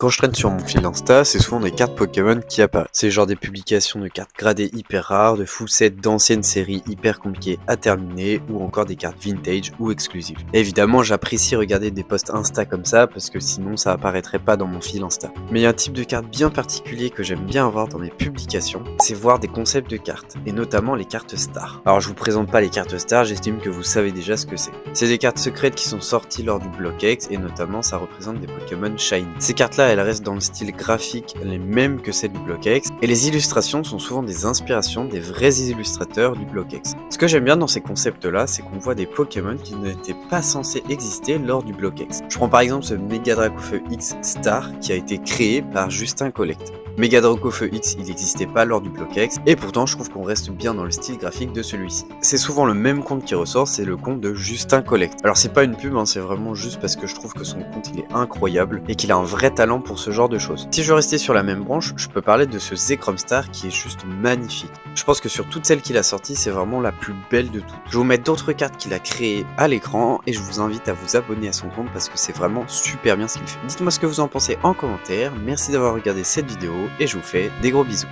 Quand je traîne sur mon fil Insta, c'est souvent des cartes Pokémon qui apparaissent. C'est genre des publications de cartes gradées hyper rares, de full sets d'anciennes séries hyper compliquées à terminer, ou encore des cartes vintage ou exclusives. Et évidemment, j'apprécie regarder des posts Insta comme ça, parce que sinon ça apparaîtrait pas dans mon fil Insta. Mais il y a un type de carte bien particulier que j'aime bien avoir dans mes publications, c'est voir des concepts de cartes, et notamment les cartes stars. Alors je vous présente pas les cartes stars, j'estime que vous savez déjà ce que c'est. C'est des cartes secrètes qui sont sorties lors du Block X, et notamment ça représente des Pokémon Shiny. Ces cartes-là, elles restent dans le style graphique les mêmes que celles du Block X, et les illustrations sont souvent des inspirations des vrais illustrateurs du Block X. Ce que j'aime bien dans ces concepts-là, c'est qu'on voit des Pokémon qui n'étaient pas censés exister lors du Block X. Je prends par exemple ce Mega Dracofeu X Star qui a été créé par Justin Collect. Mega Dracofeu X, il n'existait pas lors du Block X, et pourtant je trouve qu'on reste bien dans le style graphique de celui-ci. C'est souvent le même compte qui ressort, c'est le compte de Justin Collect. Alors c'est pas une pub, c'est vraiment juste parce que je trouve que son compte il est incroyable, et qu'il a un vrai talent pour ce genre de choses. Si je veux rester sur la même branche, je peux parler de ce Zekrom Star qui est juste magnifique. Je pense que sur toutes celles qu'il a sorties, c'est vraiment la plus belle de toutes. Je vais vous mettre d'autres cartes qu'il a créées à l'écran, et je vous invite à vous abonner à son compte parce que c'est vraiment super bien ce qu'il fait. Dites-moi ce que vous en pensez en commentaire, merci d'avoir regardé cette vidéo, et je vous fais des gros bisous.